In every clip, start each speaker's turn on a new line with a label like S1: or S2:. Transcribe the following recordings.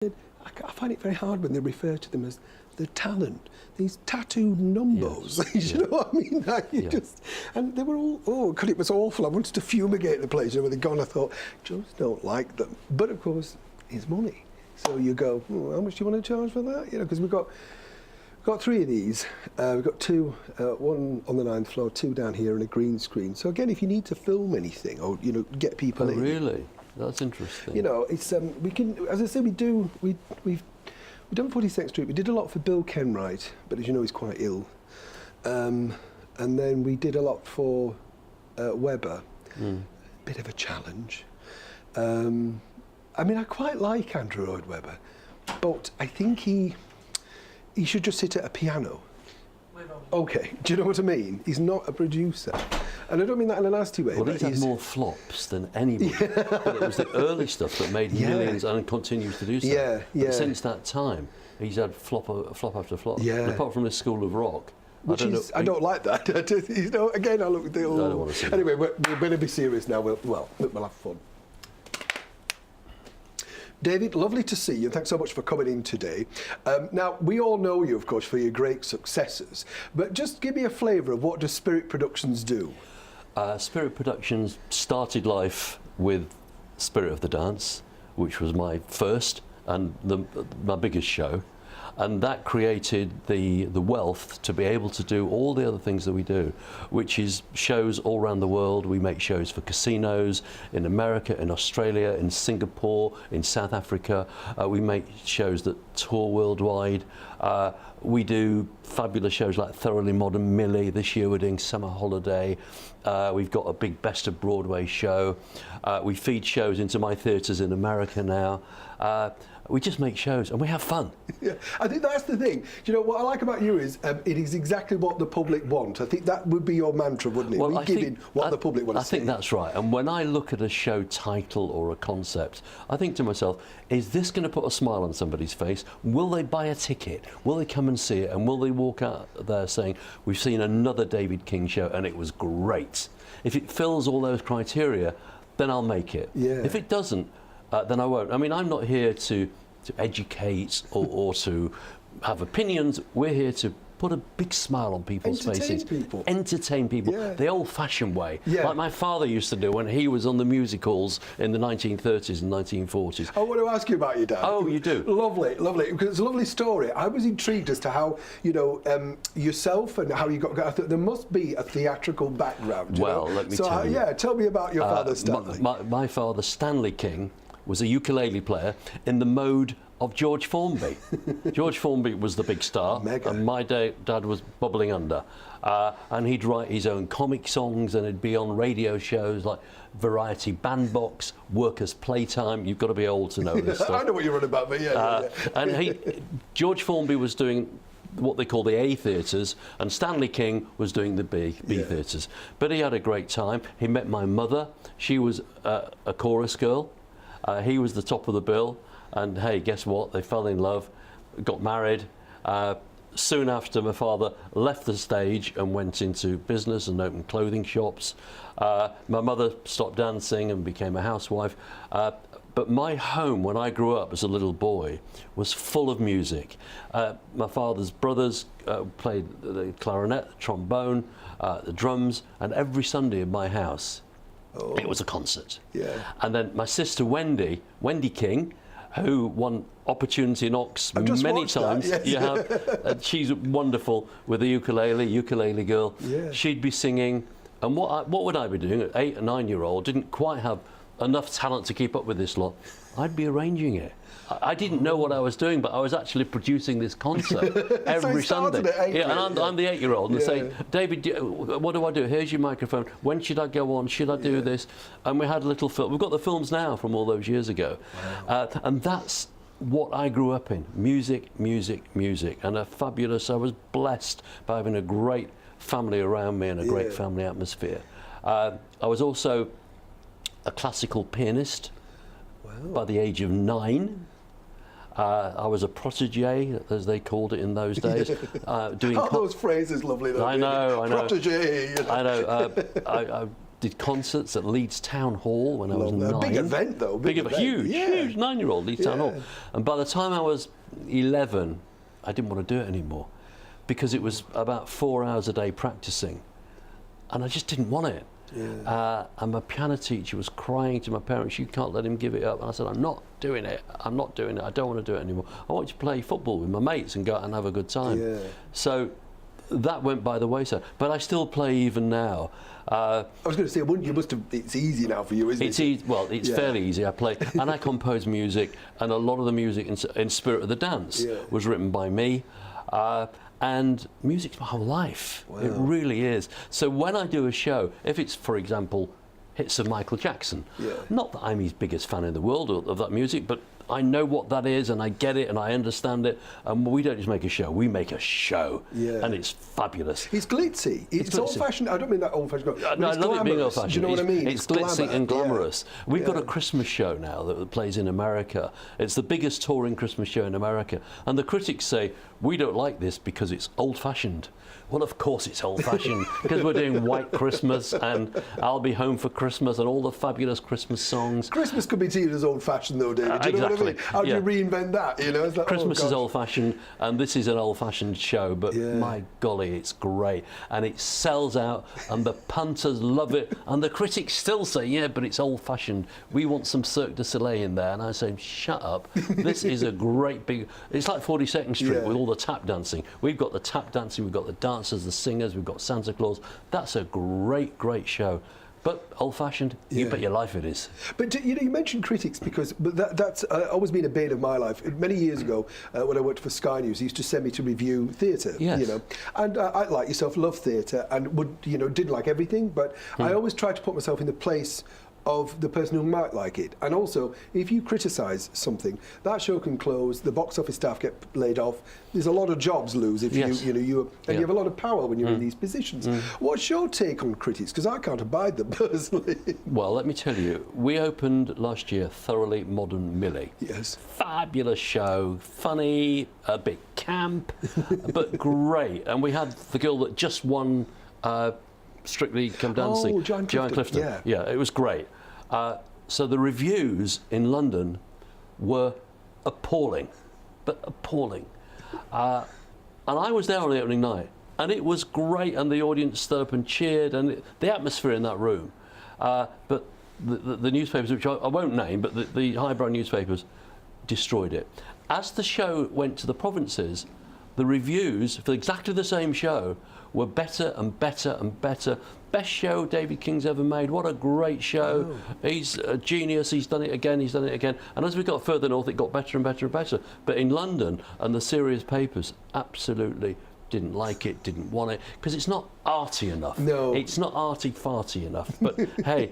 S1: I find it very hard when they refer to them as the talent. These tattooed numbos,
S2: Yes.
S1: you know what I mean? And they were all, oh, God, it was awful. I wanted to fumigate the place. You know, when they're gone, I thought, just don't like them. But of course, it's money. So you go, oh, how much do you want to charge for that? You know, because we've got 3 of these. We've got 2, one on the 9th floor, 2 down here, and a green screen. So again, if you need to film anything or, you know, get people in.
S2: Really? That's interesting.
S1: You know, it's we can, as I say, we've done 42nd Street. We did a lot for Bill Kenwright, but as you know, he's quite ill. And then we did a lot for Webber. Bit of a challenge. I mean, I quite like Andrew Lloyd Webber, but I think he should just sit at a piano. Okay, do you know what I mean? He's not a producer. And I don't mean that in a nasty way.
S2: Well, he's had more flops than anybody. But it was the early stuff that made millions and continues to do so.
S1: Yeah, yeah.
S2: And since that time, he's had flop after flop.
S1: Yeah.
S2: And apart from the School of Rock,
S1: I don't like that. You know, again, I look at the old...
S2: I don't want to see
S1: Anyway, we're going to be serious now. We'll have fun. David, lovely to see you. Thanks so much for coming in today. Now, we all know you, of course, for your great successes, but just give me a flavour of what does Spirit Productions do?
S2: Spirit Productions started life with Spirit of the Dance, which was my first and my biggest show. And that created the wealth to be able to do all the other things that we do, which is shows all around the world. We make shows for casinos in America, in Australia, in Singapore, in South Africa. We make shows that tour worldwide. We do fabulous shows like Thoroughly Modern Millie. This year we're doing Summer Holiday. We've got a big Best of Broadway show. We feed shows into my theatres in America now. We just make shows and we have fun.
S1: Yeah, I think that's the thing. You know, what I like about you is it is exactly what the public want. I think that would be your mantra, wouldn't it?
S2: Well,
S1: we give in what the public wants to see.
S2: I think that's right. And when I look at a show title or a concept, I think to myself, is this going to put a smile on somebody's face? Will they buy a ticket? Will they come and see it? And will they walk out there saying, we've seen another David King show and it was great? If it fills all those criteria, then I'll make it.
S1: Yeah.
S2: If it doesn't, then I won't. I mean, I'm not here to educate or to have opinions. We're here to put a big smile on people's faces. Entertain people.
S1: Yeah.
S2: The old-fashioned way.
S1: Yeah.
S2: Like my father used to do when he was on the music halls in the 1930s and 1940s.
S1: I want to ask you about your dad.
S2: Oh, you do?
S1: Lovely, lovely. Because it's a lovely story. I was intrigued as to how, you know, yourself and how you got... There must be a theatrical background.
S2: Well, let me tell you.
S1: Yeah, tell me about your father, Stanley.
S2: My father, Stanley King, was a ukulele player in the mode of George Formby. George Formby was the big star,
S1: Mega.
S2: And my dad was bubbling under. And he'd write his own comic songs, and he'd be on radio shows like Variety Bandbox, Workers' Playtime. You've got to be old to know this stuff.
S1: I know what you're on about, but yeah.
S2: And George Formby was doing what they call the A theatres, and Stanley King was doing the B theatres. But he had a great time. He met my mother. She was a chorus girl. He was the top of the bill, and hey, guess what? They fell in love, got married. Soon after, my father left the stage and went into business and opened clothing shops. My mother stopped dancing and became a housewife. But my home, when I grew up as a little boy, was full of music. My father's brothers played the clarinet, the trombone, the drums, and every Sunday in my house, it was a concert.
S1: Yeah.
S2: And then my sister Wendy King, who won Opportunity Knocks many times.
S1: That, yes.
S2: You have. She's wonderful with the ukulele girl.
S1: Yeah.
S2: She'd be singing. And what would I be doing? An 8 or 9-year-old didn't quite have enough talent to keep up with this lot. I'd be arranging it. I didn't know what I was doing, but I was actually producing this concert every Sunday.
S1: And
S2: I'm the 8-year-old, and say, David, what do I do? Here's your microphone. When should I go on? Should I do this? And we had a little film. We've got the films now from all those years ago. Wow. And that's what I grew up in. Music. And I was blessed by having a great family around me and a great family atmosphere. I was also a classical pianist by the age of 9. I was a protégé, as they called it in those days. Doing
S1: those phrases lovely though.
S2: I know.
S1: Protégé.
S2: I know. did concerts at Leeds Town Hall when I was 9.
S1: A big event, though.
S2: Huge 9-year-old Leeds Town Hall. And by the time I was 11, I didn't want to do it anymore because it was about 4 hours a day practicing, and I just didn't want it. Yeah. And my piano teacher was crying to my parents, "You can't let him give it up." And I said, "I'm not doing it. I'm not doing it. I don't want to do it anymore. I want to play football with my mates and go out and have a good time." Yeah. So that went by the wayside, but I still play even now.
S1: I was going to say, you must have. It's easy now for you, isn't it?
S2: Well, it's fairly easy. I play and I compose music, and a lot of the music in Spirit of the Dance was written by me. And music's my whole life. Wow. It really is. So when I do a show, if it's, for example, hits of Michael Jackson, not that I'm his biggest fan in the world of that music, but I know what that is, and I get it, and I understand it. And we don't just make a show; we make a show, and it's fabulous.
S1: It's glitzy. It's old-fashioned. I don't mean that old-fashioned.
S2: No, I love it being old-fashioned.
S1: Do you know what I mean?
S2: It's glitzy and glamorous. We've got a Christmas show now that plays in America. It's the biggest touring Christmas show in America, and the critics say we don't like this because it's old-fashioned. Well, of course it's old-fashioned because we're doing White Christmas and I'll Be Home for Christmas and all the fabulous Christmas songs.
S1: Christmas could be seen as old-fashioned, though, David. Do you know what I mean? How do you reinvent that? You know, it's like,
S2: Christmas is old-fashioned, and this is an old-fashioned show. But my golly, it's great, and it sells out, and the punters love it, and the critics still say, "Yeah, but it's old-fashioned. We want some Cirque du Soleil in there." And I say, "Shut up! This is a great big. It's like 42nd Street with all the tap dancing. We've got the tap dancing. We've got the dancers, the singers. We've got Santa Claus. That's a great show." But old-fashioned, you bet your life it is.
S1: But you mentioned critics because that's always been a bane of my life. Many years ago, when I worked for Sky News, he used to send me to review theatre.
S2: Yes.
S1: You know, and I, like yourself, love theatre and didn't like everything, but I always tried to put myself in the place of the person who might like it. And also, if you criticise something, that show can close, the box office staff get laid off, there's a lot of jobs lose if you have a lot of power when you're in these positions. What's your take on critics? Because I can't abide them personally.
S2: Well, let me tell you, we opened last year Thoroughly Modern Millie.
S1: Yes.
S2: Fabulous show, funny, a bit camp, but great. And we had the girl that just won Strictly Come Dancing.
S1: Oh, Joanne Clifton.
S2: Yeah, it was great. So the reviews in London were appalling, but appalling. And I was there on the opening night, and it was great, and the audience stood up and cheered, and the atmosphere in that room. But the newspapers, which I won't name, but the highbrow newspapers destroyed it. As the show went to the provinces, the reviews for exactly the same show were better and better and better. Best show David King's ever made. What a great show. Oh. He's a genius. He's done it again. And as we got further north, it got better and better and better. But in London, and the serious papers absolutely didn't like it, didn't want it, because it's not arty enough.
S1: No.
S2: It's not arty-farty enough. But hey,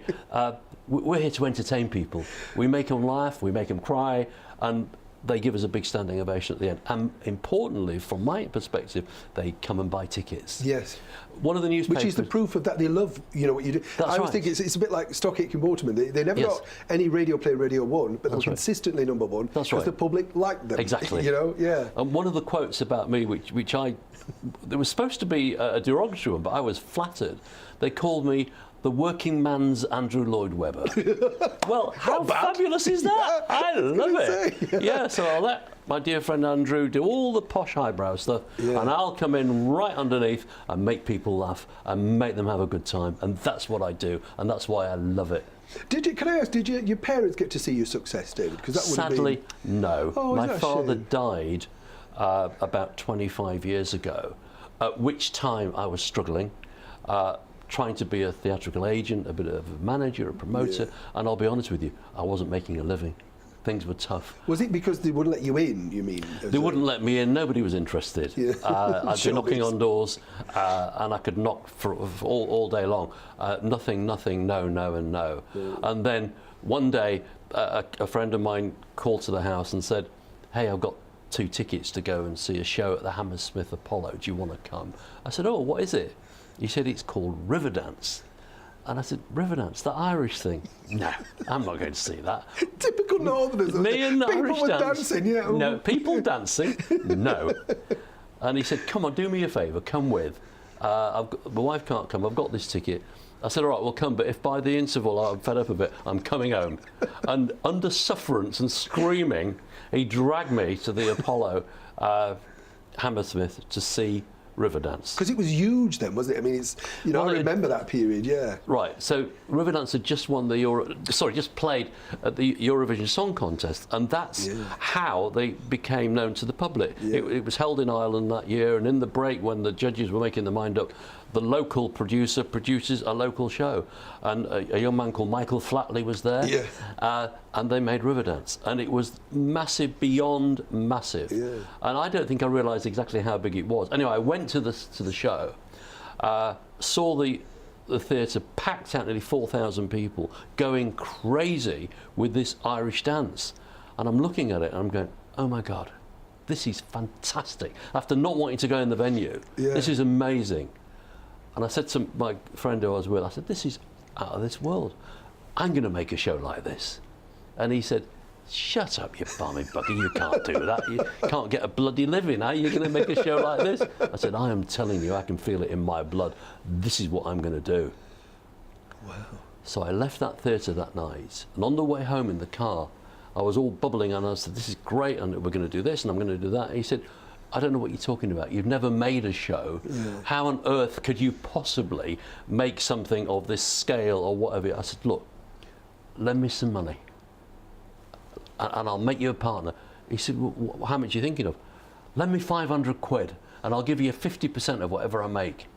S2: we're here to entertain people. We make them laugh, we make them cry, and they give us a big standing ovation at the end. And importantly, from my perspective, they come and buy tickets.
S1: Yes.
S2: One of the newspapers...
S1: Which is the proof of that they love, what you do.
S2: That's
S1: I always think it's a bit like Stock Aitken Waterman. They never got any radio play Radio 1, but they were consistently number one because the public liked them.
S2: Exactly. And one of the quotes about me, which there was supposed to be a derogatory one, but I was flattered. They called me the working man's Andrew Lloyd Webber. Well, how fabulous is that? I love it. So I'll let my dear friend Andrew do all the posh highbrow stuff, and I'll come in right underneath and make people laugh and make them have a good time. And that's what I do, and that's why I love it.
S1: Can I ask, did your parents get to see your success, David? Because that
S2: Sadly, no.
S1: Oh,
S2: my father died about 25 years ago, at which time I was struggling. Trying to be a theatrical agent, a bit of a manager, a promoter, and I'll be honest with you, I wasn't making a living. Things were tough.
S1: Was it because they wouldn't let you in, you mean?
S2: They wouldn't let me in, nobody was interested. I'd be knocking on doors, and I could knock for all day long. Nothing, no, and no. And then one day, a friend of mine called to the house and said, "Hey, I've got 2 tickets to go and see a show at the Hammersmith Apollo. Do you want to come?" I said, "Oh, what is it?" He said, "It's called Riverdance." And I said, "Riverdance, the Irish thing?" "No, I'm not going to see that."
S1: Typical Northerners.
S2: Me and Irish
S1: people dancing,
S2: No, people dancing? No. And he said, "Come on, do me a favour, come with. My wife can't come, I've got this ticket. I said, all right, we'll come, but if by the interval I'm fed up a bit, I'm coming home. And under sufferance and screaming, he dragged me to the Apollo Hammersmith to see Riverdance.
S1: Because it was huge then, wasn't it? I mean, it's, you know,
S2: Well,
S1: I remember that period, yeah.
S2: Right, so Riverdance had just won the just played at the Eurovision Song Contest, and that's how they became known to the public.
S1: Yeah.
S2: It was held in Ireland that year, and in the break when the judges were making their mind up, the local producer produces a local show, and a young man called Michael Flatley was there, and they made Riverdance, and it was massive, beyond massive.
S1: Yeah.
S2: And I don't think I realised exactly how big it was. Anyway, I went to the show, saw the theatre packed out, nearly 4,000 people, going crazy with this Irish dance. And I'm looking at it and I'm going, oh my God, this is fantastic. After not wanting to go in the venue, this is amazing. And I said to my friend who I was with, I said, this is out of this world. I'm going to make a show like this. And he said, shut up, you balmy bugger, you can't do that. You can't get a bloody living, are you going to make a show like this? I said, I am telling you, I can feel it in my blood. This is what I'm going to do.
S1: Wow.
S2: So I left that theatre that night, and on the way home in the car, I was all bubbling, and I said, this is great, and we're going to do this, and I'm going to do that. And he said, I don't know what you're talking about. You've never made a show. How on earth could you possibly make something of this scale or whatever? I said, look, lend me some money and I'll make you a partner. He said, well, how much are you thinking of? Lend me 500 quid and I'll give you 50% of whatever I make.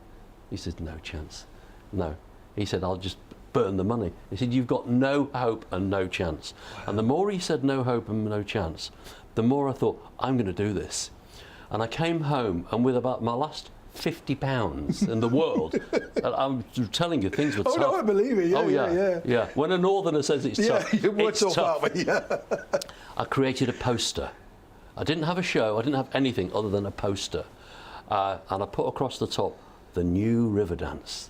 S2: He said, no chance. No. He said, I'll just burn the money. He said, you've got no hope and no chance. Wow. And the more he said no hope and no chance, the more I thought, I'm going to do this. And I came home, and with about my last £50 in the world, and I'm telling you, things were tough.
S1: Oh, no, I believe it. Yeah.
S2: When a northerner says it's tough, it's tough. I created a poster. I didn't have a show. I didn't have anything other than a poster. And I put across the top, the new Riverdance.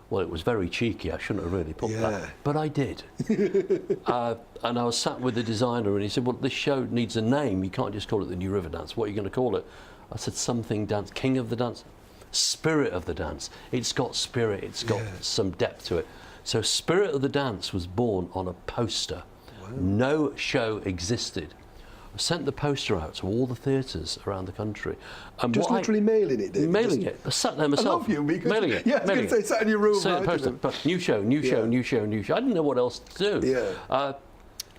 S2: Well, it was very cheeky. I shouldn't have really put that, but I did. And I was sat with the designer, and he said, well, this show needs a name. You can't just call it the new Riverdance. What are you going to call it? I said, something dance, king of the dance, spirit of the dance. It's got spirit. It's got some depth to it. So Spirit of the Dance was born on a poster. Wow. No show existed. I sent the poster out to all the theatres around the country. And
S1: just literally mailing it, David?
S2: Mailing it. I sat there myself.
S1: I love you, because...
S2: Mailing it.
S1: Yeah, I was going to say, sat in your room.
S2: Sent the poster, but new show, new show, new show, new show. I didn't know what else to do.
S1: Yeah.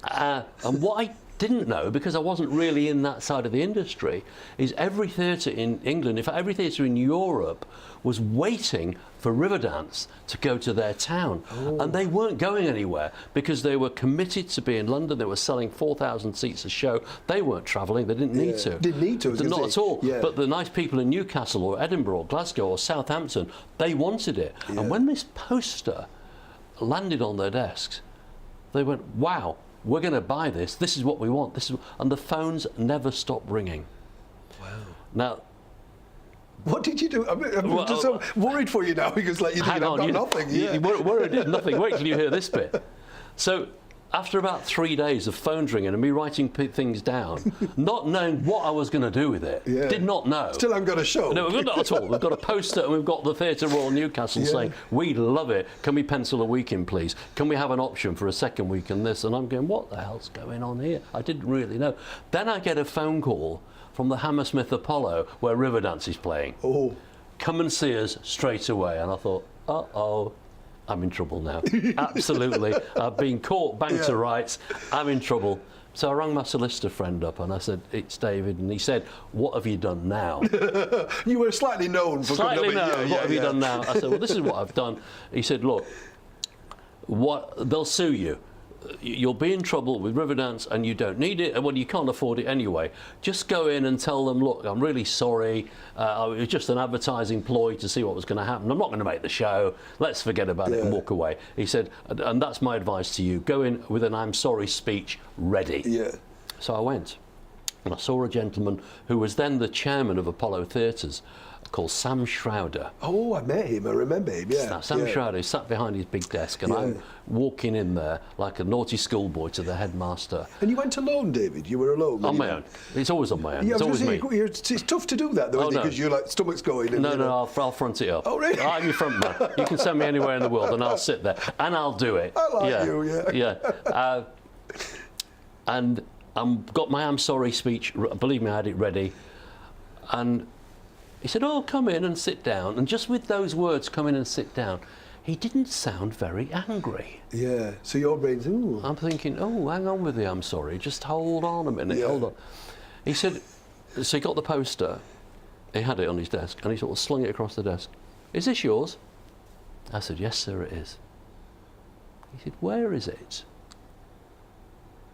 S2: And what I didn't know, because I wasn't really in that side of the industry, is every theatre in England, in fact every theatre in Europe, was waiting for Riverdance to go to their town. And they weren't going anywhere because they were committed to be in London. They were selling 4,000 seats a show. They weren't travelling. They didn't need to.
S1: Didn't need to.
S2: Not at all. But the nice people in Newcastle or Edinburgh or Glasgow or Southampton, they wanted it. And when this poster landed on their desks, they went, wow, we're going to buy this. This is what we want. This is, and the phones never stopped ringing.
S1: Wow.
S2: Now,
S1: what did you do? I'm just so worried for you now, because like you did nothing.
S2: You worried, did nothing. Wait till you hear this bit. So, after about 3 days of phones ringing and me writing things down, not knowing what I was going to do with it, did not know.
S1: Still haven't got a show.
S2: No, we've not at all. We've got a poster and we've got the Theatre Royal Newcastle saying, we love it. Can we pencil a week in, please? Can we have an option for a second week and this? And I'm going, what the hell's going on here? I didn't really know. Then I get a phone call from the Hammersmith Apollo where Riverdance is playing.
S1: Oh.
S2: Come and see us straight away. And I thought, uh-oh. I'm in trouble now. Absolutely. I've been caught, banged to rights. I'm in trouble. So I rang my solicitor friend up and I said, it's David. And he said, what have you done now?
S1: You were slightly known for
S2: slightly known. What have you done now? I said, well, this is what I've done. He said, look, they'll sue you. You'll be in trouble with Riverdance and you don't need it, and well, you can't afford it anyway. Just go in and tell them, look, I'm really sorry. It was just an advertising ploy to see what was going to happen. I'm not going to make the show. Let's forget about it and walk away. He said, and that's my advice to you. Go in with an I'm sorry speech ready.
S1: Yeah.
S2: So I went. and I saw a gentleman who was then the chairman of Apollo Theatres, called Sam Schrouder.
S1: Oh, I met him. I remember him. Yeah.
S2: Now, Sam Schrouder sat behind his big desk, and I'm walking in there like a naughty schoolboy to the headmaster.
S1: And you went alone, David? You were alone?
S2: On my own. It's always on my own.
S1: Yeah,
S2: it's always me.
S1: It's tough to do that, though, because you're like, stomach's going. And,
S2: No, I'll front it up.
S1: Oh, really?
S2: I'm your front man. You can send me anywhere in the world, and I'll sit there, and I'll do it.
S1: I like you, yeah.
S2: Yeah. And got my I'm sorry speech. Believe me, I had it ready. And he said, "Oh, come in and sit down." And just with those words, "come in and sit down," he didn't sound very angry.
S1: Yeah. So your brain's, ooh.
S2: I'm thinking, oh, hang on with the I'm sorry. Just hold on a minute.
S1: Yeah.
S2: Hold on. He said, so he got the poster. He had it on his desk, and he sort of slung it across the desk. "Is this yours?" I said, "Yes, sir, it is." He said, "Where is it?"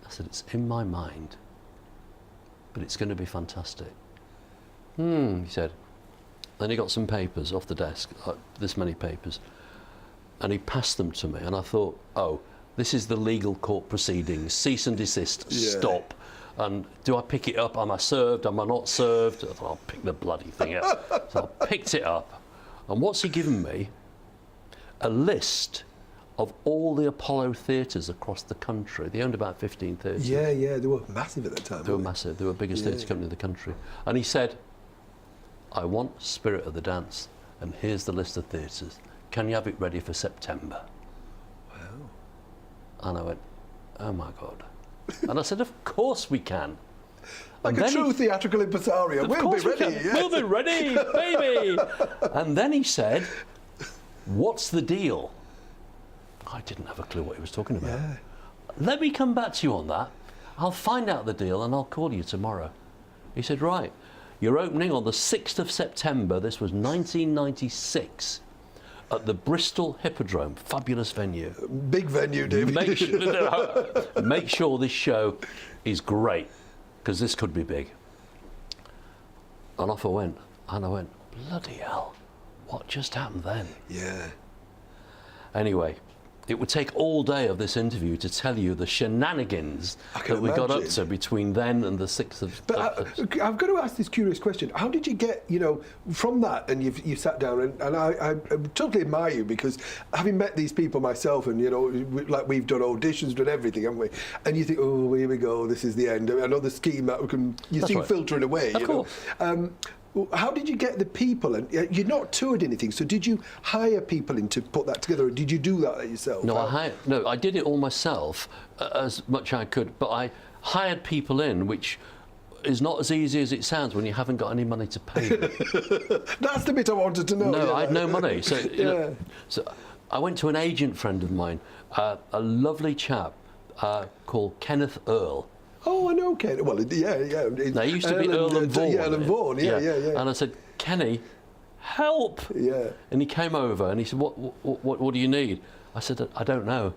S2: I said, "It's in my mind, but it's going to be fantastic." He said. Then he got some papers off the desk, like this many papers, and he passed them to me, and I thought, oh, this is the legal court proceedings, cease and desist, stop. And do I pick it up? Am I served? Am I not served? I thought, I'll pick the bloody thing up. So I picked it up, and what's he given me? A list of all the Apollo theatres across the country. They owned about 15 theatres.
S1: Yeah, they were massive at that time.
S2: They were massive. They were the biggest theatre company in the country. And he said, "I want Spirit of the Dance, and here's the list of theatres. Can you have it ready for September?" Wow. And I went, "Oh my God." And I said, "Of course we can."
S1: Like a true theatrical impresario. We'll be ready. Yeah.
S2: We'll be ready, baby. And then he said, "What's the deal?" I didn't have a clue what he was talking about.
S1: Yeah.
S2: "Let me come back to you on that. I'll find out the deal and I'll call you tomorrow." He said, "Right. You're opening on the 6th of September, this was 1996, at the Bristol Hippodrome, fabulous venue.
S1: Big venue, David.
S2: Make sure this show is great, because this could be big." And off I went, bloody hell, what just happened then?
S1: Yeah.
S2: Anyway, it would take all day of this interview to tell you the shenanigans that we got up to between then and the 6th of...
S1: But I've got to ask this curious question. How did you get, from that, and you sat down, and I totally admire you, because having met these people myself, and, like we've done auditions, done everything, haven't we? And you think, oh, here we go, this is the end. Another scheme that you see filtering away.
S2: Of course.
S1: How did you get the people? And you're not toured anything, so did you hire people in to put that together, or did you do that yourself?
S2: No, I did it all myself, as much as I could, but I hired people in, which is not as easy as it sounds when you haven't got any money to pay them.
S1: That's the bit I wanted to know.
S2: No, I had no money. So, so I went to an agent friend of mine, a lovely chap called Kenneth Earl.
S1: Oh, I know Ken. Well, yeah.
S2: Now, he used to be Earl and Vaughan.
S1: Earl and Vaughan, yeah.
S2: And I said, "Kenny, help!"
S1: Yeah.
S2: And he came over and he said, "What do you need?" I said, "I don't know.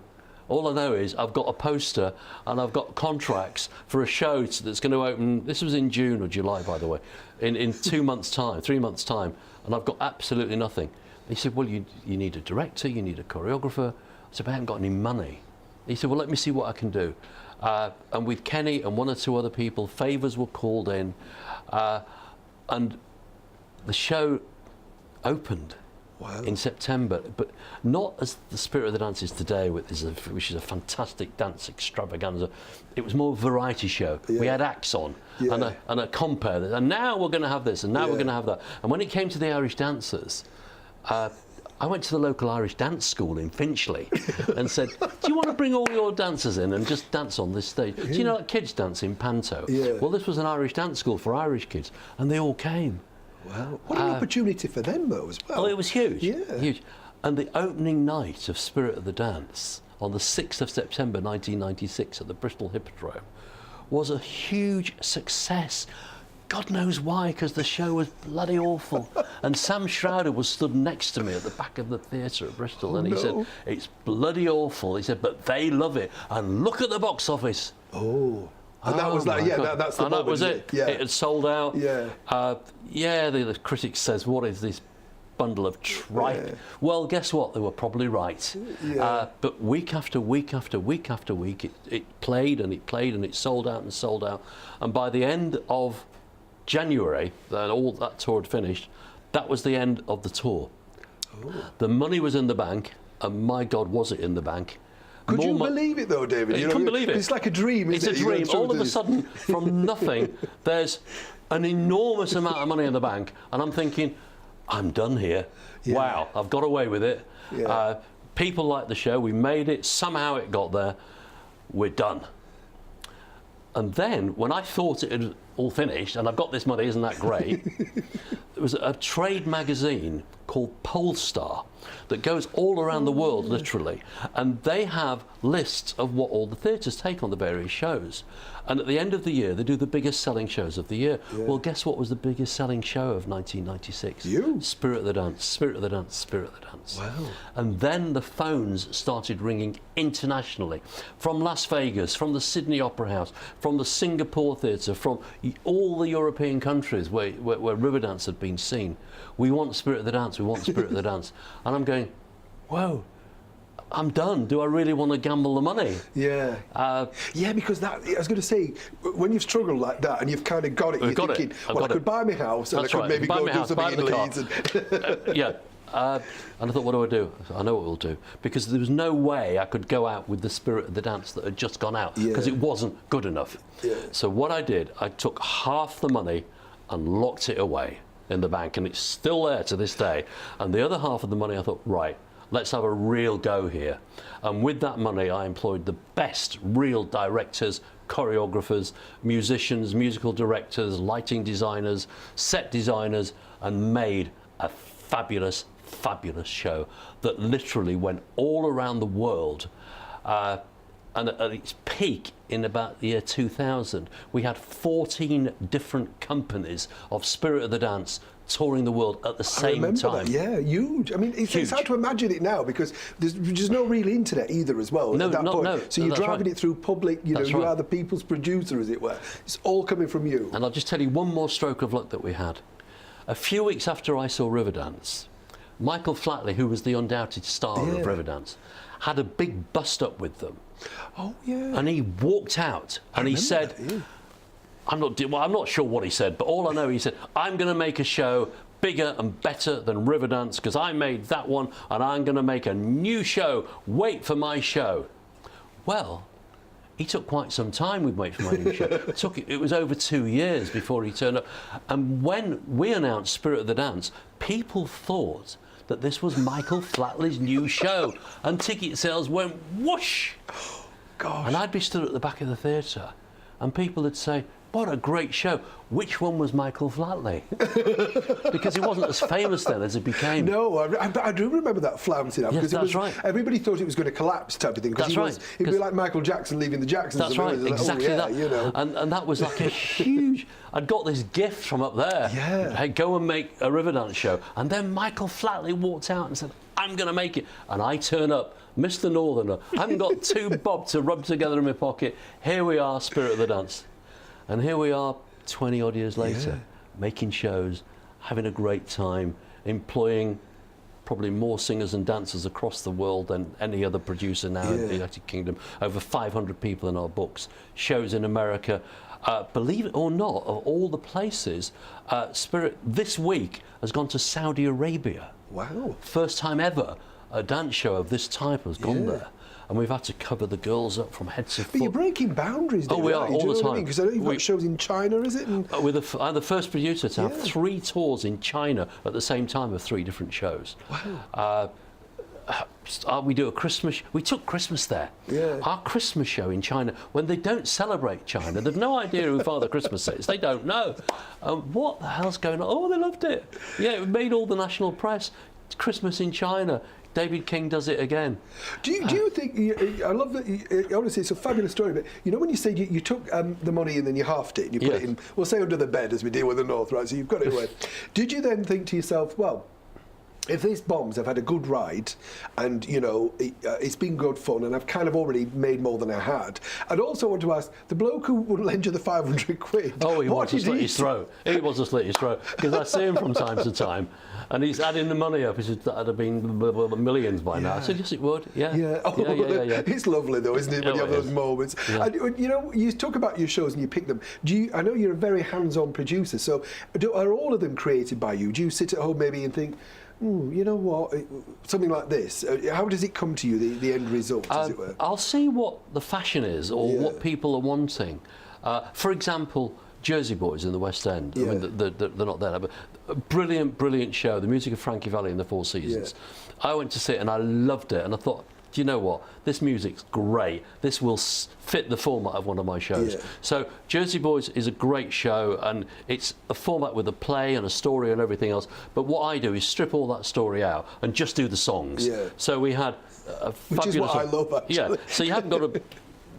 S2: All I know is I've got a poster and I've got contracts for a show that's going to open." This was in June or July, by the way, in 2 months' time, 3 months' time, and I've got absolutely nothing. He said, "Well, you need a director, you need a choreographer." I said, "But I haven't got any money." He said, "Well, let me see what I can do." And with Kenny and 1 or 2 other people, favours were called in, and the show opened in September, but not as the Spirit of the Dance is today, which is a fantastic dance extravaganza. It was more a variety show. We had acts on and a compere, and now we're going to have this, and now we're going to have that. And when it came to the Irish dancers, I went to the local Irish dance school in Finchley and said, "Do you want to bring all your dancers in and just dance on this stage? Do you know like kids dance in Panto?" Well, this was an Irish dance school for Irish kids, and they all came.
S1: Wow. What an opportunity for them, though, as well.
S2: Oh, it was huge.
S1: Yeah.
S2: Huge. And the opening night of Spirit of the Dance on the 6th of September 1996 at the Bristol Hippodrome was a huge success. God knows why, because the show was bloody awful. And Sam Schrouder was stood next to me at the back of the theatre at Bristol, and he said, "It's bloody awful." He said, "But they love it, and look at the box office."
S1: Oh. And that was like, that's the moment,
S2: that was it.
S1: Yeah.
S2: It had sold out.
S1: Yeah.
S2: The critic says, "What is this bundle of tripe.
S1: Yeah.
S2: Well, guess what? They were probably right.
S1: Yeah.
S2: But week after week after week after week, it played and it played and it sold out and sold out. And by the end of January, all that tour had finished, that was the end of the tour.
S1: Oh.
S2: The money was in the bank, and my God, was it in the bank.
S1: Could you
S2: More
S1: believe it though, David?
S2: You couldn't believe it.
S1: It's like a dream, isn't
S2: It's
S1: it?
S2: a dream. All of a sudden, from nothing, there's an enormous amount of money in the bank, and I'm thinking, I'm done here.
S1: Yeah.
S2: Wow, I've got away with it.
S1: Yeah.
S2: People like the show. We made it. Somehow it got there. We're done. And then, when I thought it had all finished, and I've got this money, isn't that great? There was a trade magazine called Polestar that goes all around the world, literally, and they have lists of what all the theatres take on the various shows. And at the end of the year, they do the biggest selling shows of the year.
S1: Yeah.
S2: Well, guess what was the biggest selling show of 1996?
S1: You?
S2: Spirit of the Dance, Spirit of the Dance, Spirit of the Dance.
S1: Wow.
S2: And then the phones started ringing internationally, from Las Vegas, from the Sydney Opera House, from the Singapore Theatre, from all the European countries where Riverdance had been seen. We want Spirit of the Dance, we want Spirit of the Dance. And I'm going, whoa, I'm done. Do I really want to gamble the money?
S1: Yeah. Yeah, because that, I was going to say, when you've struggled like that and you've kind of got it, you're thinking, well, I could buy my house and I could maybe go do something in Leeds.
S2: Yeah. And I thought, what do I do? I know what we'll do. Because there was no way I could go out with the Spirit of the Dance that had just gone out, because it wasn't good enough.
S1: Yeah.
S2: So what I did, I took half the money and locked it away in the bank, and it's still there to this day. And the other half of the money, I thought, right, let's have a real go here. And with that money, I employed the best real directors, choreographers, musicians, musical directors, lighting designers, set designers, and made a fabulous, fabulous show that literally went all around the world. And at its peak in about the year 2000, we had 14 different companies of Spirit of the Dance touring the world at the same time.
S1: That. Yeah, huge. I mean, it's hard to imagine it now because there's just no real internet either as well at that point.
S2: No,
S1: so you're driving it through public, you know, you are the people's producer, as it were. It's all coming from you.
S2: And I'll just tell you one more stroke of luck that we had. A few weeks after I saw Riverdance, Michael Flatley, who was the undoubted star of Riverdance, had a big bust-up with them.
S1: Oh, yeah.
S2: And he walked out and he said, I'm not sure what he said, but all I know, he said, I'm going to make a show bigger and better than Riverdance because I made that one and I'm going to make a new show. Wait for my show. Well, he took quite some time with Wait for My New Show. It was over 2 years before he turned up. And when we announced Spirit of the Dance, people thought that this was Michael Flatley's new show. And ticket sales went whoosh.
S1: Gosh.
S2: And I'd be stood at the back of the theatre and people would say, what a great show. Which one was Michael Flatley? Because he wasn't as famous then as he became.
S1: No, I do remember that flouncing up.
S2: Yes, that's right.
S1: Everybody thought it was going to collapse type of thing.
S2: That's right.
S1: It'd be like Michael Jackson leaving the Jacksons.
S2: That's right, exactly that.
S1: You know.
S2: And that was like a huge... I'd got this gift from up there.
S1: Yeah.
S2: Hey, go and make a Riverdance show. And then Michael Flatley walked out and said, I'm going to make it. And I turn up, Mr. Northerner. I haven't got 2 bob to rub together in my pocket. Here we are, Spirit of the Dance. And here we are 20 odd years later, making shows, having a great time, employing probably more singers and dancers across the world than any other producer now in the United Kingdom. Over 500 people in our books, shows in America. Believe it or not, of all the places, Spirit this week has gone to Saudi Arabia.
S1: Wow.
S2: First time ever a dance show of this type has gone there. And we've had to cover the girls up from head to foot.
S1: But you're breaking boundaries,
S2: we are, all the time.
S1: Because I know you've got shows in China, is it? And
S2: I'm the first producer to have 3 tours in China at the same time of 3 different shows.
S1: Wow.
S2: We do a Christmas... We took Christmas there.
S1: Yeah.
S2: Our Christmas show in China, when they don't celebrate China, they've no idea who Father Christmas is. They don't know. What the hell's going on? Oh, they loved it. Yeah, it made all the national press. It's Christmas in China. David King does it again.
S1: Do you think, I love that, honestly, it's a fabulous story, but you know when you say you took the money and then you halved it and you put it in, we'll say under the bed as we deal with the North, right, so you've got it away. Did you then think to yourself, well, if this bombs, I've had a good ride, and you know it's been good fun, and I've kind of already made more than I had. I'd also want to ask the bloke who wouldn't lend you the 500 quid.
S2: Oh, he wants to slit his
S1: say?
S2: throat. He wants to slit his throat because I see him from time to time, and he's adding the money up. He said that'd have been millions by now. I said yes, it would. Yeah.
S1: Yeah.
S2: Yeah.
S1: It's lovely though, isn't it, when you have
S2: it
S1: those
S2: is.
S1: moments?
S2: Yeah.
S1: And, you know, you talk about your shows and you pick them. I know you're a very hands-on producer, so are all of them created by you? Do you sit at home maybe and think, you know what, something like this? How does it come to you, the end result, as it were?
S2: I'll see what the fashion is or what people are wanting. For example, Jersey Boys in the West End. I mean, they're not there, but a brilliant show. The music of Frankie Valli in the Four Seasons. I went to see it and I loved it, and I thought, do you know what? This music's great. This will fit the format of one of my shows.
S1: Yeah.
S2: So Jersey Boys is a great show, and it's a format with a play and a story and everything else. But what I do is strip all that story out and just do the songs.
S1: Yeah.
S2: So we had a
S1: Which
S2: fabulous
S1: is what I love, actually.
S2: Yeah. So you haven't got to.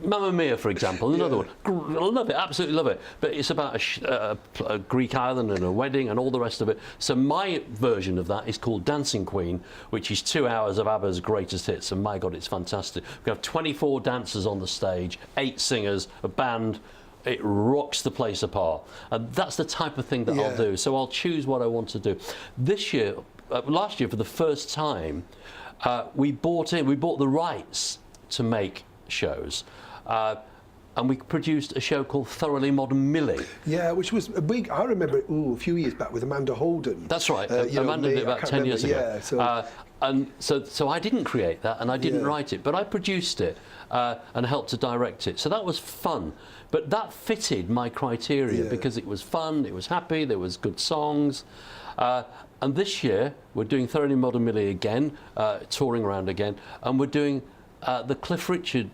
S2: Mamma Mia, for example, another one. I love it, absolutely love it. But it's about a Greek island and a wedding and all the rest of it. So my version of that is called Dancing Queen, which is 2 hours of ABBA's greatest hits. And my God, it's fantastic. We have 24 dancers on the stage, 8 singers, a band. It rocks the place apart. And that's the type of thing that I'll do. So I'll choose what I want to do. This year, last year, for the first time, we bought the rights to make shows. And we produced a show called Thoroughly Modern Millie.
S1: Yeah, which was a big. I remember it a few years back with Amanda Holden.
S2: That's right. Amanda did it about 10 years ago.
S1: Yeah,
S2: so I didn't create that and I didn't write it, but I produced it and helped to direct it. So that was fun. But that fitted my criteria because it was fun, it was happy, there was good songs. And this year we're doing Thoroughly Modern Millie again, touring around again, and we're doing the Cliff Richard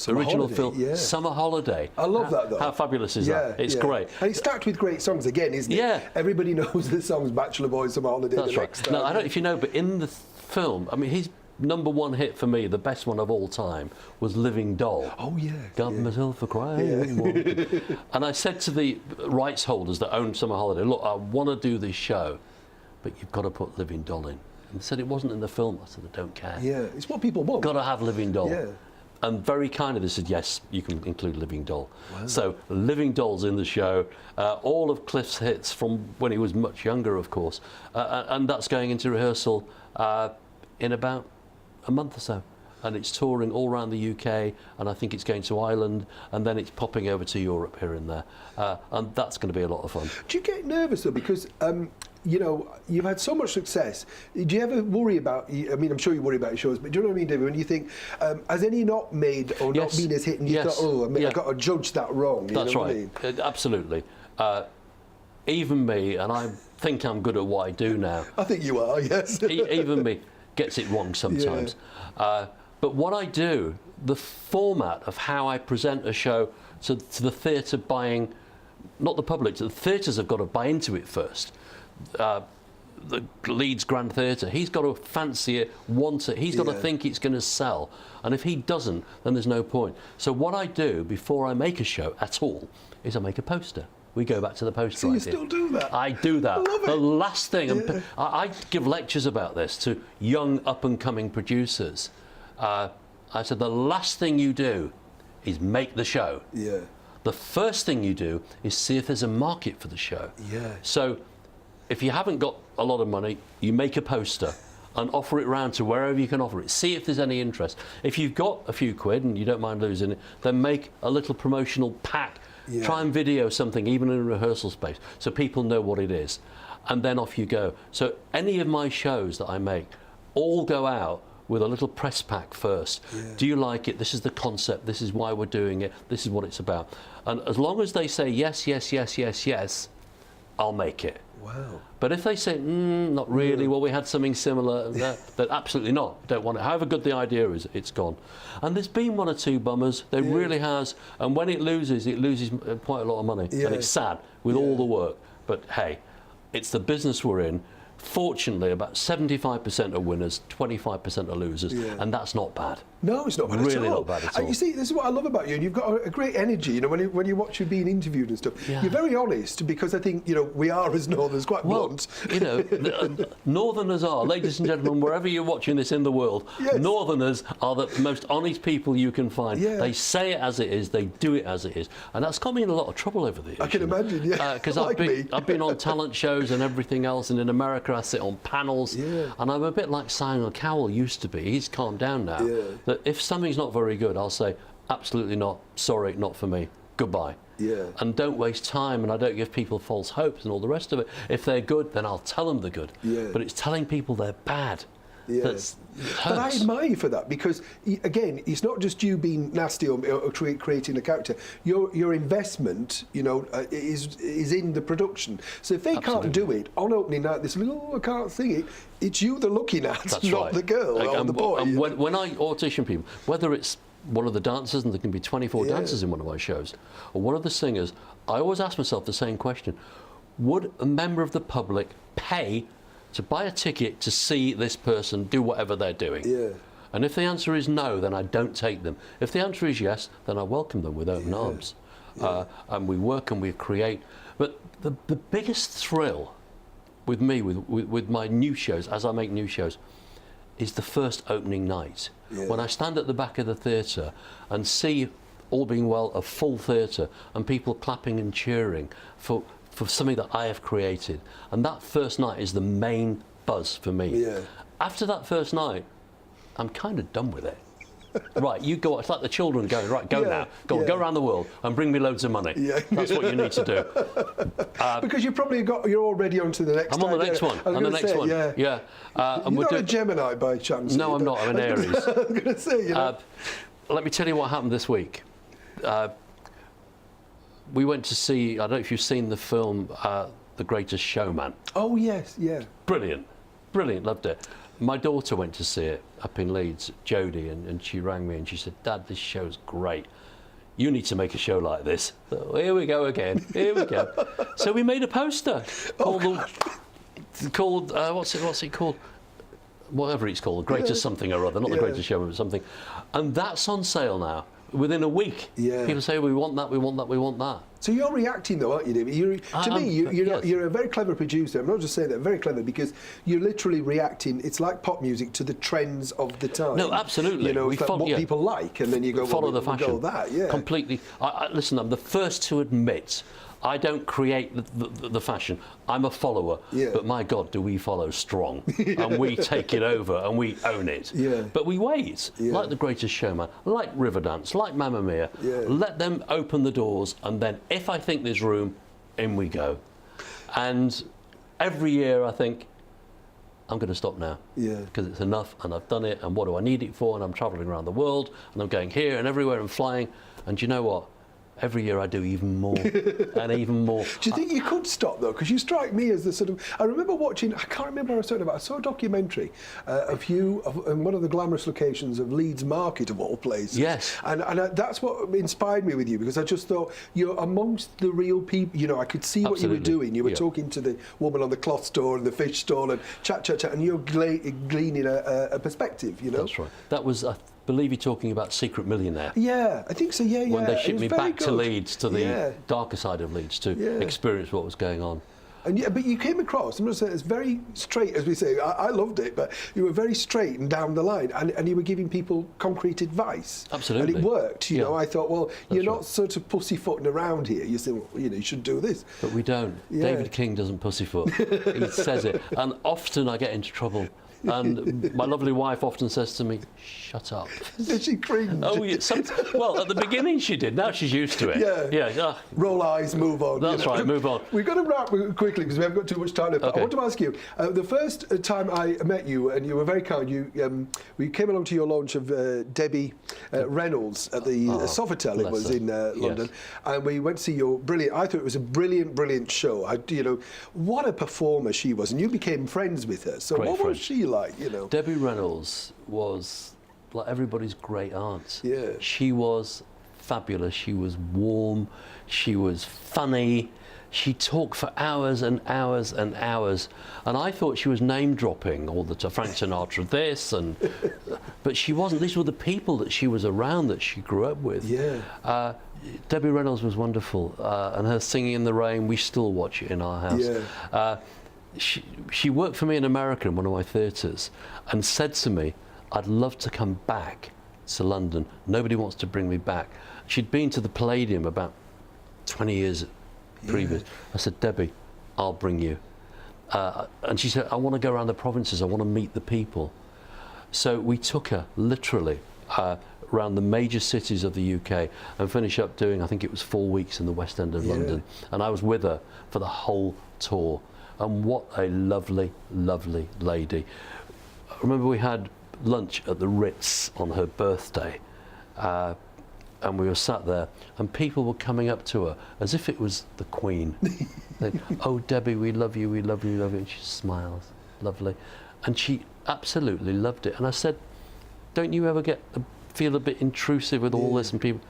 S2: original film, Summer Holiday.
S1: I love that though.
S2: How fabulous is that? It's great.
S1: And it's stacked with great songs again, isn't it?
S2: Yeah.
S1: Everybody knows the songs Bachelor Boys, Summer Holiday,
S2: That's
S1: the
S2: right.
S1: next
S2: No, I don't know if you know, but in the film, I mean, his #1 hit for me, the best one of all time, was Living Doll.
S1: Oh, yeah.
S2: Got myself a crying. And I said to the rights holders that owned Summer Holiday, look, I want to do this show, but you've got to put Living Doll in. And they said it wasn't in the film. I said, I don't care.
S1: Yeah, it's what people want.
S2: Got to have Living Doll.
S1: Yeah.
S2: And very kindly they said, yes, you can include Living Doll. Wow. So Living Doll's in the show, all of Cliff's hits from when he was much younger, of course, and that's going into rehearsal in about a month or so. And it's touring all around the UK, and I think it's going to Ireland, and then it's popping over to Europe here and there. And that's going to be a lot of fun.
S1: Do you get nervous, though? Because, you know, you've had so much success. Do you ever worry about, I mean, I'm sure you worry about your shows, but do you know what I mean, David? When you think, has any not made or not been as hit, and you thought, oh, I've got to judge that wrong? You
S2: That's
S1: know
S2: right.
S1: What I mean?
S2: Absolutely. Even me, and I think I'm good at what I do now.
S1: I think you are, yes.
S2: Even me gets it wrong sometimes. But what I do, the format of how I present a show to the theatre buying, not the public, the theatres have got to buy into it first. The Leeds Grand Theatre, he's got to fancy it, want it, he's got to think it's going to sell. And if he doesn't, then there's no point. So what I do before I make a show at all is I make a poster. We go back to the poster
S1: So you
S2: idea.
S1: still do that?
S2: I do that.
S1: I love it.
S2: The last thing, and I give lectures about this to young up-and-coming producers. I said, the last thing you do is make the show.
S1: Yeah.
S2: The first thing you do is see if there's a market for the show.
S1: Yeah.
S2: So if you haven't got a lot of money, you make a poster and offer it round to wherever you can offer it. See if there's any interest. If you've got a few quid and you don't mind losing it, then make a little promotional pack.
S1: Yeah.
S2: Try and video something, even in a rehearsal space, so people know what it is. And then off you go. So any of my shows that I make all go out with a little press pack first. Yeah. Do you like it? This is the concept. This is why we're doing it. This is what it's about. And as long as they say yes, yes, yes, yes, yes, I'll make it.
S1: Wow.
S2: But if they say, not really, well, we had something similar, then absolutely not. Don't want it. However good the idea is, it's gone. And there's been one or two bummers. There really has. And when it loses quite a lot of money.
S1: Yeah.
S2: And it's sad with all the work. But hey, it's the business we're in. Fortunately, about 75% are winners, 25% are losers, and that's not bad.
S1: No, it's not bad
S2: Really
S1: at all.
S2: not bad at
S1: And
S2: all.
S1: you see, this is what I love about you, and you've got a great energy. You know, when you watch you being interviewed and stuff,
S2: Yeah.
S1: you're very honest, because I think, you know, we are as Northerners quite blunt.
S2: You know, Northerners are, ladies and gentlemen, wherever you're watching this in the world,
S1: Yes.
S2: Northerners are the most honest people you can find.
S1: Yeah.
S2: They say it as it is, they do it as it is, and that's got me in a lot of trouble over the years.
S1: I can imagine, yeah.
S2: Because
S1: Like me.
S2: I've been on talent shows and everything else, and in America I sit on panels,
S1: Yeah.
S2: and I'm a bit like Simon Cowell used to be. He's calmed down now.
S1: Yeah.
S2: That if something's not very good, I'll say, absolutely not, sorry, not for me, goodbye.
S1: Yeah.
S2: And don't waste time, and I don't give people false hopes and all the rest of it. If they're good, then I'll tell them they're good.
S1: Yeah.
S2: But it's telling people they're bad.
S1: Yeah.
S2: That's
S1: But I
S2: hurts.
S1: admire you for that, because again, it's not just you being nasty or creating a character. Your investment, you know, is in the production. So if they can't do it on opening night, this little, I can't sing it. It's you they're looking at,
S2: That's
S1: not
S2: right.
S1: the girl or the boy.
S2: And when I audition people, whether it's one of the dancers, and there can be 24
S1: Yeah.
S2: dancers in one of my shows, or one of the singers, I always ask myself the same question: would a member of the public pay to buy a ticket to see this person do whatever they're doing?
S1: Yeah.
S2: And if the answer is no, then I don't take them. If the answer is yes, then I welcome them with open arms. And we work and we create. But the biggest thrill with me, with my new shows, as I make new shows, is the first opening night.
S1: Yeah.
S2: When I stand at the back of the theatre and see, all being well, a full theatre and people clapping and cheering for something that I have created. And that first night is the main buzz for me.
S1: Yeah.
S2: After that first night, I'm kind of done with it. Right, you go. It's like the children going, right, go
S1: Yeah,
S2: now. Go
S1: yeah.
S2: go around the world and bring me loads of money.
S1: Yeah.
S2: That's what you need to do.
S1: Because you're already on to the next.
S2: I'm on the next one.
S1: I was
S2: I'm the
S1: gonna
S2: next
S1: say,
S2: one.
S1: Yeah.
S2: Yeah. And
S1: You're
S2: we're
S1: not a Gemini by chance.
S2: No, I'm not. I'm an Aries.
S1: I was going to say, you know.
S2: Let me tell you what happened this week. We went to see, I don't know if you've seen the film The Greatest Showman.
S1: Oh yes, yeah.
S2: Brilliant, brilliant, loved it. My daughter went to see it up in Leeds, Jodie, and she rang me and she said, Dad, this show's great. You need to make a show like this. So, here we go again, here we go. So we made a poster called what's it called? Whatever it's called, the Greatest something or other, not the Greatest Showman, but something. And that's on sale now. Within a week,
S1: Yeah.
S2: people say, we want that, we want that, we want that.
S1: So you're reacting though, aren't you, David? You're a very clever producer. I'm not just saying that, very clever, because you're literally reacting. It's like pop music to the trends of the time.
S2: No, absolutely.
S1: You know,
S2: We
S1: it's like
S2: follow-
S1: what
S2: yeah.
S1: people like, and then you go,
S2: Follow
S1: well,
S2: the
S1: we'll
S2: fashion.
S1: go that, yeah.
S2: Completely. Listen, I'm the first to admit I don't create the fashion. I'm a follower.
S1: Yeah.
S2: But my God, do we follow strong. And we take it over and we own it.
S1: Yeah.
S2: But we wait.
S1: Yeah.
S2: Like The Greatest Showman, like Riverdance, like Mamma Mia.
S1: Yeah.
S2: Let them open the doors, and then if I think there's room, in we go. And every year I think, I'm going to stop now.
S1: Yeah.
S2: Because it's enough, and I've done it, and what do I need it for? And I'm travelling around the world, and I'm going here and everywhere and flying. And do you know what? Every year I do even more and even more.
S1: Do you think you could stop though? Because you strike me as the sort of. I remember watching. I can't remember what I was talking about. I saw a documentary of you in one of the glamorous locations of Leeds Market of all places.
S2: Yes.
S1: And that's what inspired me with you, because I just thought you're amongst the real people. You know, I could see what you were
S2: Absolutely.
S1: doing. You were
S2: Yeah.
S1: talking to the woman on the cloth store and the fish stall and chat, and you're gleaning a perspective. You know.
S2: That's right. That was, I believe you're talking about Secret Millionaire.
S1: Yeah, I think so. Yeah, yeah.
S2: When they
S1: It
S2: shipped
S1: was
S2: me
S1: very
S2: back to
S1: good.
S2: Leeds, to the
S1: Yeah.
S2: darker side of Leeds, to
S1: Yeah.
S2: experience what was going on.
S1: And yeah, but you came across, I'm going to say, it's very straight, as we say. I loved it, but you were very straight and down the line, and you were giving people concrete advice.
S2: Absolutely.
S1: And it worked. You
S2: Yeah.
S1: know, I thought, well, you're
S2: That's
S1: not
S2: right.
S1: sort of pussyfooting around here. You say, well, you know, you should do this.
S2: But we don't.
S1: Yeah.
S2: David King doesn't pussyfoot. He says it. And often I get into trouble. And my lovely wife often says to me, shut up.
S1: Did she cringe?
S2: Oh, yeah, well, at the beginning she did. Now she's used to it.
S1: Yeah.
S2: Yeah.
S1: Roll eyes, move on.
S2: That's right, move on.
S1: We've got to wrap quickly because we haven't got too much time left. But I
S2: Okay.
S1: want to ask you, the first time I met you, and you were very kind, we came along to your launch of Debbie Reynolds at the Sofitel, it
S2: bless
S1: was
S2: her.
S1: in London,
S2: Yes.
S1: and we went to see your brilliant, I thought it was a brilliant, brilliant show. What a performer she was, and you became friends with her. So
S2: Great
S1: what
S2: friend.
S1: was she like, you know?
S2: Debbie Reynolds was like everybody's great aunt.
S1: Yeah.
S2: She was fabulous. She was warm. She was funny. She talked for hours and hours and hours, and I thought she was name dropping all the time. Frank Sinatra, this, but she wasn't. These were the people that she was around, that she grew up with.
S1: Yeah.
S2: Debbie Reynolds was wonderful, and her Singing in the Rain, we still watch it in our house.
S1: Yeah.
S2: She worked for me in America in one of my theatres and said to me, I'd love to come back to London. Nobody wants to bring me back. She'd been to the Palladium about 20 years previous.
S1: Yeah.
S2: I said, Debbie, I'll bring you. And she said, I want to go around the provinces. I want to meet the people. So we took her literally around the major cities of the UK and finished up doing, I think it was 4 weeks in the West End of London. And I was with her for the whole tour. And what a lovely, lovely lady. I remember we had lunch at the Ritz on her birthday. And we were sat there, and people were coming up to her as if it was the Queen. They'd, oh, Debbie, we love you, we love you, we love you. And she smiles, lovely. And she absolutely loved it. And I said, don't you ever feel a bit intrusive with all this? And people,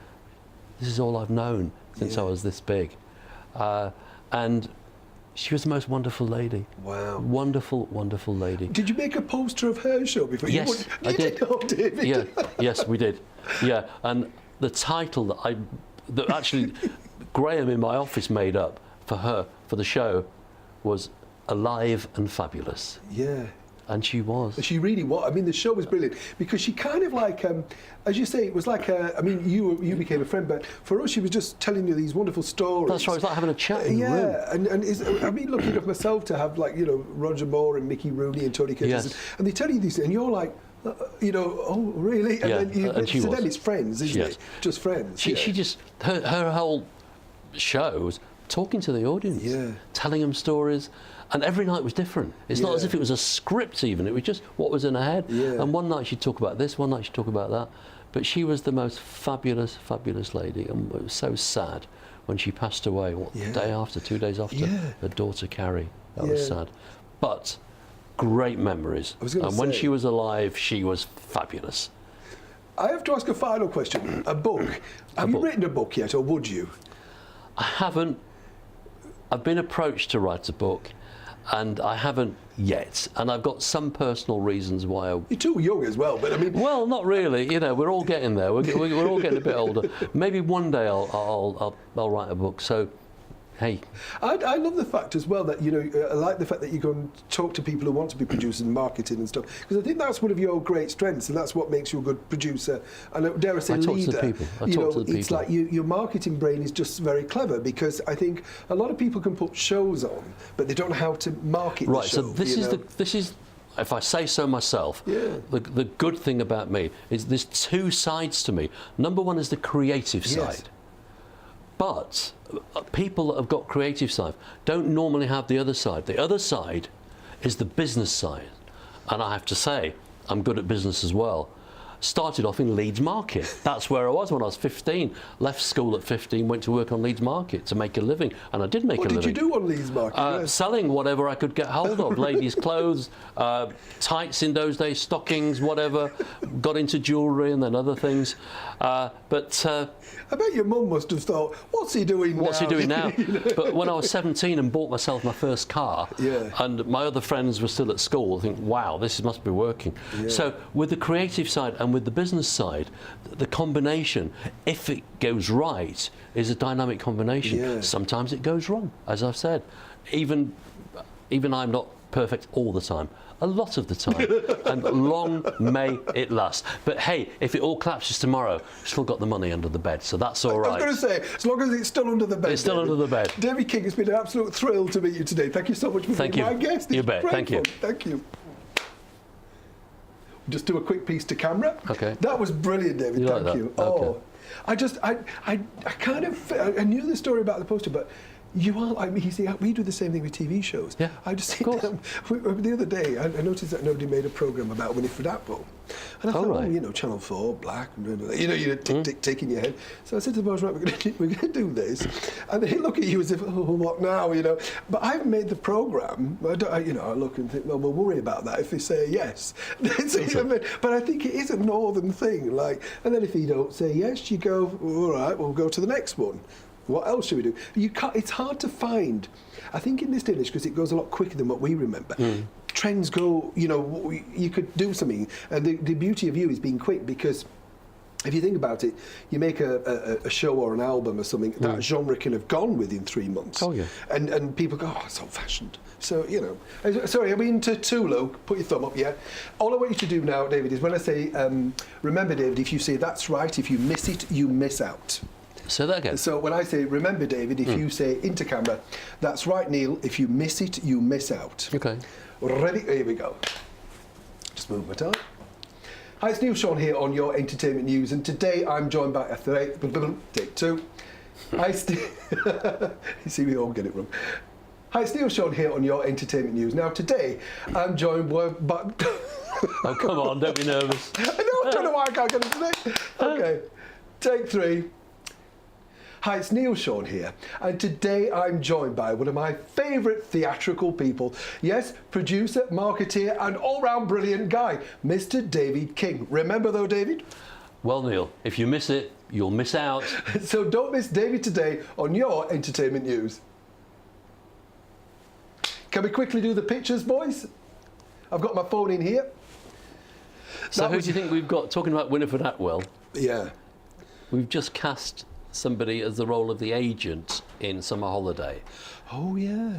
S2: this is all I've known since I was this big. And she was the most wonderful lady.
S1: Wow.
S2: Wonderful, wonderful lady.
S1: Did you make a poster of her show before?
S2: Yes,
S1: I did. Oh, David.
S2: Yeah, yes, we did. Yeah, and the title that actually Graham in my office made up for her, for the show, was Alive and Fabulous.
S1: Yeah.
S2: And she was.
S1: She really was. I mean, the show was brilliant because she kind of like, as you say, it was like I mean, you became a friend, but for us, she was just telling you these wonderful stories.
S2: That's right. It's like having a chat in the room.
S1: and I mean, lucky enough myself to have, like, you know, Roger Moore and Mickey Rooney and Tony Curtis,
S2: Yes.
S1: and they tell you these things, and you're like, you know, oh really? And
S2: Yeah,
S1: then you,
S2: and she
S1: to
S2: was.
S1: them it's friends, isn't
S2: Yes.
S1: it? Just friends.
S2: She just, her whole show was talking to the audience, telling them stories, and every night was different. It's not as if it was a script even, it was just what was in her head. And one night she'd talk about this, one night she'd talk about that. But she was the most fabulous, fabulous lady, and it was so sad when she passed away, the day after, 2 days after, her daughter Carrie. That was sad. But great memories. And when she was alive, she was fabulous.
S1: I have to ask a final question. A book. Have you written a book yet, or would you?
S2: I haven't. I've been approached to write a book, and I haven't yet. And I've got some personal reasons why.
S1: You're too young as well, but I mean.
S2: Well, not really. You know, we're all getting there. We're all getting a bit older. Maybe one day I'll write a book. So, hey.
S1: I love the fact as well that, you know, I like the fact that you go and talk to people who want to be producers and marketing and stuff, because I think that's one of your great strengths, and that's what makes you a good producer and, dare I say, leader.
S2: I talk to the people.
S1: It's like your marketing brain is just very clever, because I think a lot of people can put shows on, but they don't know how to market the show.
S2: So this is, if I say so myself, the good thing about me is there's two sides to me. Number one is the creative side. But people that have got creative side don't normally have the other side. The other side is the business side. And I have to say, I'm good at business as well. Started off in Leeds Market. That's where I was when I was 15. Left school at 15, went to work on Leeds Market to make a living. And I did make a living.
S1: What did you do on Leeds Market?
S2: Selling whatever I could get hold of. Ladies' clothes, tights in those days, stockings, whatever. Got into jewellery and then other things. But
S1: I bet your mum must have thought, what's he doing now?
S2: What's he doing now? But when I was 17 and bought myself my first car, and my other friends were still at school, I think, wow, this must be working. So with the creative side and with the business side, the combination, if it goes right, is a dynamic combination. Sometimes it goes wrong, as I've said. Even I'm not perfect all the time. A lot of the time, and long may it last. But hey, if it all collapses tomorrow, we've still got the money under the bed, so that's all right.
S1: I was going to say, as long as it's still under the bed.
S2: It's still under the bed.
S1: David King, it's been an absolute thrill to meet you today. Thank you so much for being my guest.
S2: You bet. Thank you.
S1: Thank you. Just do a quick piece to camera.
S2: Okay.
S1: That was brilliant, David.
S2: You
S1: Thank
S2: like
S1: you.
S2: that? Okay.
S1: I kind of, I knew the story about the poster, but you are like me. You see, we do the same thing with TV shows.
S2: Yeah,
S1: I just see them. The other day, I noticed that nobody made a programme about Winifred Atwell. And I thought, you know, Channel 4, black, you know, you're tick in your head. So I said to the boss, right, we're going to do this. And they look at you as if, oh, what now, you know. But I've made the programme. I look and think, well, we'll worry about that if they say yes. But I think it is a northern thing. Like, and then if you don't say yes, you go, all right, we'll go to the next one. What else should we do? You can't, it's hard to find. I think in this day and age, because it goes a lot quicker than what we remember, trends go, you know, you could do something. And the beauty of you is being quick, because if you think about it, you make a show or an album or something, that genre can have gone within 3 months.
S2: Oh, yeah.
S1: And people go, oh, it's old-fashioned. So, you know. Sorry, are we into Tulu? Put your thumb up, yeah. All I want you to do now, David, is when I say, remember, David, if you say that's right, if you miss it, you miss out.
S2: Say that again.
S1: So when I say, remember, David, if you say into camera, that's right, Neil, if you miss it, you miss out.
S2: Okay.
S1: Ready? Here we go. Just move my time. Hi, it's Neil Sean here on Your Entertainment News, and today I'm joined by take two. Hi, you see, we all get it wrong. Hi, it's Neil Sean here on Your Entertainment News. Now, today I'm joined by.
S2: Oh, come on, don't be nervous.
S1: I don't know why I can't get it today. Okay, take three. Hi, it's Neil Sean here, and today I'm joined by one of my favourite theatrical people. Yes, producer, marketeer, and all-round brilliant guy, Mr. David King. Remember though, David?
S2: Well, Neil, if you miss it, you'll miss out.
S1: So don't miss David today on Your Entertainment News. Can we quickly do the pictures, boys? I've got my phone in here.
S2: So who do you think we've got? Talking about Winifred Atwell,
S1: Yeah.
S2: we've just cast somebody as the role of the agent in Summer Holiday.
S1: Oh, yeah.